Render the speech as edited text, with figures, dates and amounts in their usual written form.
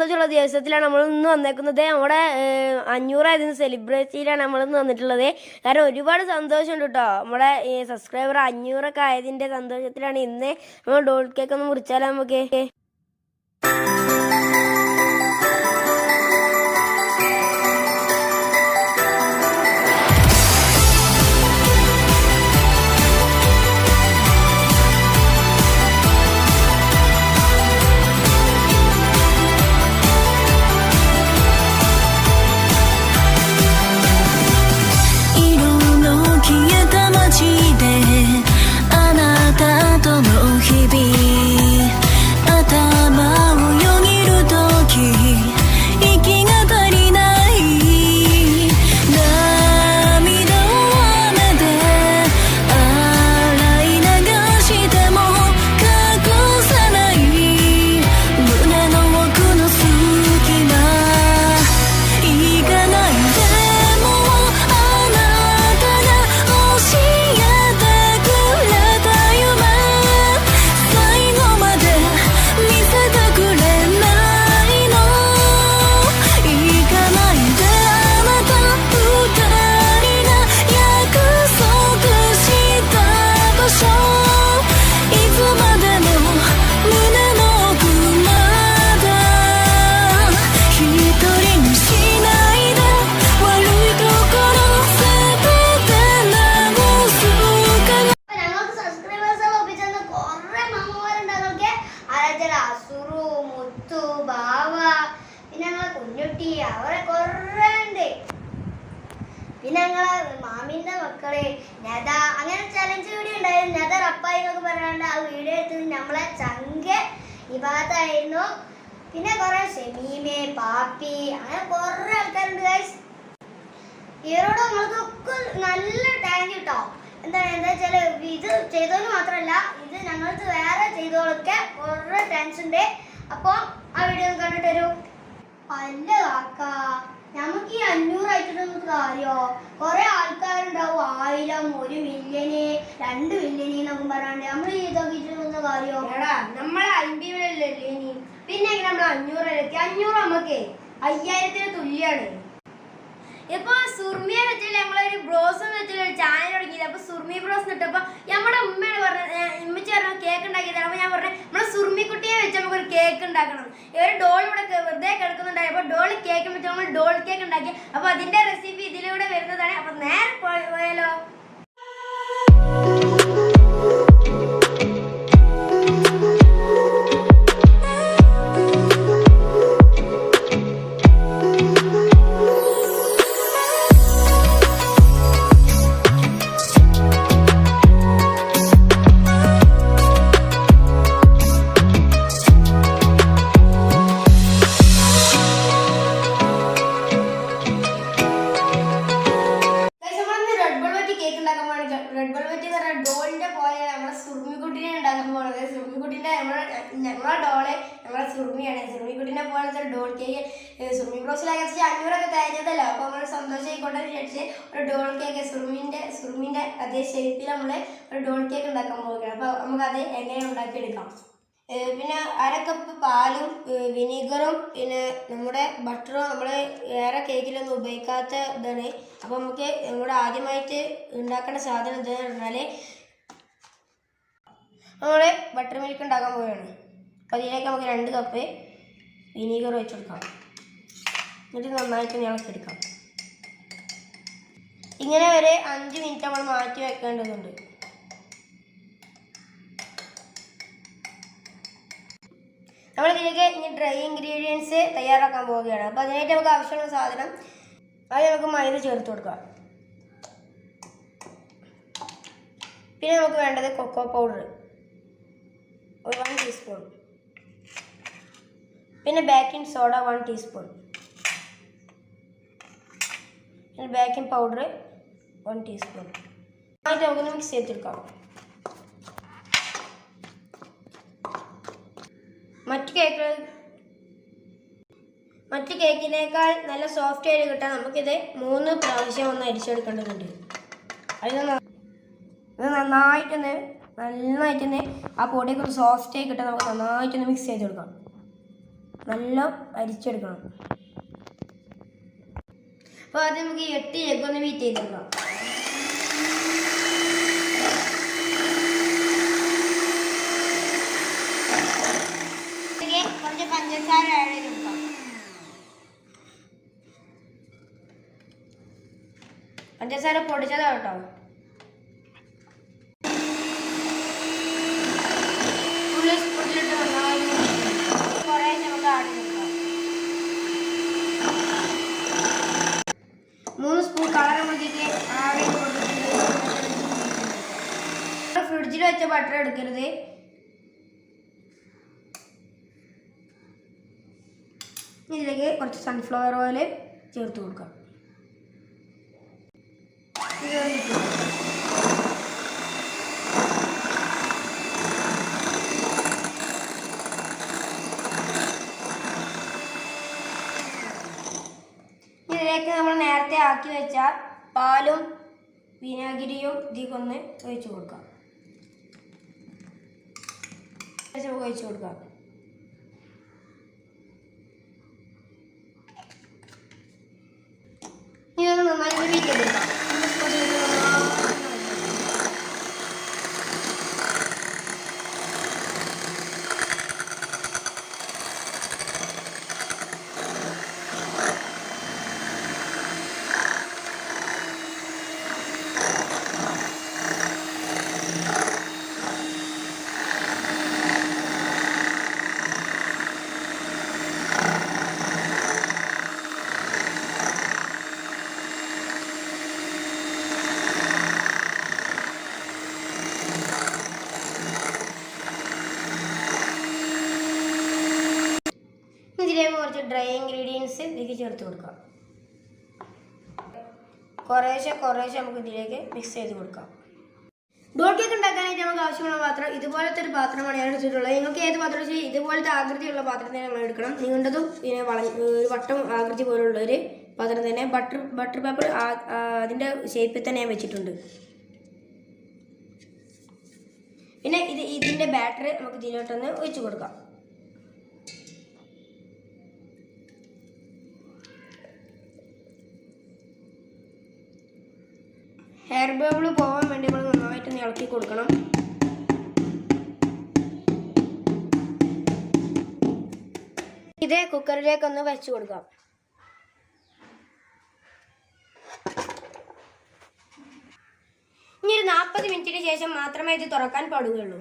സന്തോഷമുള്ള ദിവസത്തിലാണ് നമ്മൾ ഇന്ന് വന്നേക്കുന്നത്. നമ്മുടെ 500 സെലിബ്രേറ്റിയിലാണ് നമ്മളിന്ന് വന്നിട്ടുള്ളത്. കാരണം ഒരുപാട് സന്തോഷമുണ്ട് കേട്ടോ. നമ്മുടെ സബ്സ്ക്രൈബർ 500 ആയതിൻ്റെ സന്തോഷത്തിലാണ് ഇന്ന് നമ്മൾ ഡോൾ കേക്ക് ഒന്ന് മുറിച്ചാലോ നമുക്ക്. പിന്നെ ഞങ്ങളെ മാമിന്റെ മക്കളെ നദ അങ്ങനെ ചലഞ്ച് വീഡിയോ ഉണ്ടായിരുന്നു. നദ റപ്പായി എന്നൊക്കെ പറയാണ്ട് ആ വീഡിയോ എടുത്തത് നമ്മളെ ചങ്ക ഇബാദായിരുന്നു. പിന്നെ കുറെ ഷെമീമെ പാപ്പി അങ്ങനെ കുറെ ആൾക്കാരുണ്ട് ഗൈസ്. ഇവരോട് നമ്മൾക്കൊക്കെ നല്ല താങ്ക് യു കേട്ടോ. എന്താ വെച്ചാൽ ഇത് ചെയ്തോന്ന് മാത്രമല്ല, ഇത് ഞങ്ങൾക്ക് വേറെ ചെയ്തോളൊക്കെ കുറെ താങ്ക്സ് ഉണ്ട്. അപ്പോൾ ആ വീഡിയോ കണ്ടിട്ട് ഒരു അല്ല കാക്ക, നമുക്ക് ഈ 500 ആയിട്ടൊന്നും കാര്യോ. കുറെ ആൾക്കാരുണ്ടാവും 1000, 1 മില്യന്, 2 മില്യന് എന്നൊക്കെ പറയാണ്ട് നമ്മൾ ഇതൊക്കെ ഇട്ടൊന്നും കാര്യോ. നമ്മളെ 50 ഇനി പിന്നെ നമ്മൾ 500 എത്തി. 500 നമുക്ക് 5000 തുല്യാണ്. ഇപ്പൊ സുർമിയെ വെച്ചിട്ട് നമ്മളൊരു ബ്രോസ് എന്ന് വെച്ചിട്ട് ഒരു ചാനൽ തുടങ്ങിയത്. അപ്പൊ സുർമി ബ്രോസ് ഇട്ടപ്പോ നമ്മുടെ ഉമ്മയാണ് പറഞ്ഞത്, ഉമ്മച്ചി പറഞ്ഞു കേക്ക് ഉണ്ടാക്കിയതാണ്. അപ്പൊ ഞാൻ പറഞ്ഞു നമ്മളെ സുർമിക്കുട്ടിയെ വെച്ച് നമുക്കൊരു കേക്ക് ഉണ്ടാക്കണം. ഒരു ഡോൾ ഇവിടെ വെറുതെ കിടക്കുന്നുണ്ടായി. അപ്പൊ ഡോൾ കേക്ക് വെച്ച് നമ്മൾ ഡോൾ കേക്ക് ഉണ്ടാക്കി. അപ്പൊ അതിന്റെ റെസിപ്പി ഇതിലൂടെ വരുന്നതാണ്. അപ്പൊ നേരെ പോയാലോ. റെഡ് വെൽവെറ്റ് എന്ന് പറഞ്ഞാൽ ഡോളിന്റെ പോലെ നമ്മളെ സുർമിക്കുട്ടിനെ ഉണ്ടാക്കാൻ പോകുന്നത്. സുർമിക്കുട്ടിന്റെ നമ്മളെ ഡോള് നമ്മളെ സുർമിയാണ്. സുർമിക്കുട്ടിനെ പോലത്തെ ഒരു ഡോൾ കേക്ക് സുർമി ബ്രോസിലൊക്കെ 500 തേഞ്ഞതല്ലോ. അപ്പോൾ നമ്മൾ സന്തോഷമായിക്കോട്ടെ വിചാരിച്ച് ഒരു ഡോൾ കേക്ക് സുർമിന്റെ അതേ ഷേപ്പിൽ നമ്മൾ ഒരു ഡോൾ കേക്ക് ഉണ്ടാക്കാൻ പോവുകയാണ്. അപ്പോൾ നമുക്കത് എങ്ങനെ ഉണ്ടാക്കിയെടുക്കാം. പിന്നെ 1/2 കപ്പ് പാലും വിനീഗറും പിന്നെ നമ്മുടെ ബട്ടറും നമ്മൾ വേറെ കേക്കിലൊന്നും ഉപയോഗിക്കാത്ത ഇതാണ്. അപ്പോൾ നമുക്ക് നമ്മുടെ ആദ്യമായിട്ട് ഉണ്ടാക്കേണ്ട സാധനം എന്താണെന്ന് പറഞ്ഞാൽ നമ്മൾ ബട്ടർ മിൽക്ക് ഉണ്ടാക്കാൻ പോവുകയാണ്. അപ്പോൾ അതിലേക്ക് നമുക്ക് 2 കപ്പ് വിനീഗർ വെച്ച് കൊടുക്കാം. എന്നിട്ട് നന്നായിട്ട് ഇളക്കിയെടുക്കാം. ഇങ്ങനെ ഒരു 5 മിനിറ്റ് നമ്മൾ മാറ്റി വെക്കേണ്ടതുണ്ട്. നമ്മളിതിലേക്ക് ഇനി ഡ്രൈ ഇൻഗ്രീഡിയൻസ് തയ്യാറാക്കാൻ പോവുകയാണ്. അപ്പോൾ അതിനായിട്ട് നമുക്ക് ആവശ്യമുള്ള സാധനം ആദ്യം നമുക്ക് മൈദ ചേർത്ത് കൊടുക്കാം. പിന്നെ നമുക്ക് വേണ്ടത് കൊക്കോ പൗഡർ 1 ടീസ്പൂൺ, പിന്നെ ബേക്കിംഗ് സോഡ 1 ടീസ്പൂൺ, പിന്നെ ബേക്കിംഗ് പൗഡർ 1 ടീസ്പൂൺ. ആയിട്ട് നമുക്കൊന്ന് മിക്സ് ചെയ്തെടുക്കാം. മറ്റ് കേക്കിനേക്കാൾ നല്ല സോഫ്റ്റ് ആയിട്ട് കിട്ടാൻ നമുക്കിത് 3 പ്രാവശ്യം ഒന്ന് അരിച്ചെടുക്കേണ്ടതുണ്ട്. അതിന് നന്നായിട്ടൊന്ന് ആ പൊടിയൊക്കെ ഒന്ന് സോഫ്റ്റ് ആയി കിട്ടാൻ നമുക്ക് നന്നായിട്ടൊന്ന് മിക്സ് ചെയ്ത് കൊടുക്കാം. നല്ല അരിച്ചെടുക്കണം. അപ്പോൾ ആദ്യം നമുക്ക് 8 എഗ്ഗ് ഒന്ന് ബീറ്റ് ചെയ്തെടുക്കാം. കുറച്ച് പഞ്ചസാര ആഡ് ചെയ്ത് കൊടുക്കാം. പഞ്ചസാര പൊടിച്ചതാണ് കേട്ടോ. സ്പൂണിലിട്ട് നന്നായി കുറേ നമുക്ക് ആഡ് ചെയ്ത് കൊടുക്കാം. 3 സ്പൂൺ കളർ നോക്കിയിട്ട് ആഡ് ചെയ്ത് കൊടുത്തിട്ടുണ്ട്. ഫ്രിഡ്ജിൽ വെച്ച ബട്ടർ എടുക്കരുത്. ഇതിലേക്ക് കുറച്ച് സൺഫ്ലവർ ഓയിൽ ചേർത്ത് കൊടുക്കാം. ഇതിലേക്ക് നമ്മൾ നേരത്തെ ആക്കി വെച്ച പാലും വിനാഗിരിയും ഇതിക്കൊന്ന് ഒഴിച്ചു കൊടുക്കാം. ഒഴിച്ചു കൊടുക്കാം. ഇതൊന്ന് നന്നായി ബീറ്റ് ചെയ്തെടുക്കാം. ഇതിലേക്ക് കുറച്ച് ഡ്രൈ ഇൻഗ്രീഡിയൻസ് ഇതിലേക്ക് ചേർത്ത് കൊടുക്കാം. കുറേശ്ശെ നമുക്ക് ഇതിലേക്ക് മിക്സ് ചെയ്ത് കൊടുക്കാം. ഡോൾ കേക്ക് ഉണ്ടാക്കാനായിട്ട് നമുക്ക് ആവശ്യമുള്ള പാത്രം ഇതുപോലത്തെ ഒരു പാത്രമാണ് ഞാൻ എടുത്തിട്ടുള്ളത്. നിങ്ങൾക്ക് ഏത് പാത്രം വെച്ചാൽ ഇതുപോലത്തെ ആകൃതിയുള്ള പാത്രം തന്നെ നമ്മൾ എടുക്കണം. നിങ്ങളുടേതും പിന്നെ ഒരു വട്ടം ആകൃതി പോലുള്ളൊരു പാത്രം തന്നെ. ബട്ടർ പേപ്പർ അതിൻ്റെ ഷേപ്പിൽ തന്നെ ഞാൻ വെച്ചിട്ടുണ്ട്. പിന്നെ ഇതിൻ്റെ ബാറ്റർ നമുക്ക് ഇതിലോട്ടൊന്ന് ഒഴിച്ചു കൊടുക്കാം. ഹെയർ ബബിൾ പോകാൻ വേണ്ടി നമ്മൾ നന്നായിട്ട് ഇളക്കി കൊടുക്കണം. ഇത് കുക്കറിലേക്കൊന്ന് വെച്ച് കൊടുക്കാം. ഇനി ഒരു 40 മിനിറ്റിന് ശേഷം മാത്രമേ ഇത് തുറക്കാൻ പാടുകയുള്ളൂ.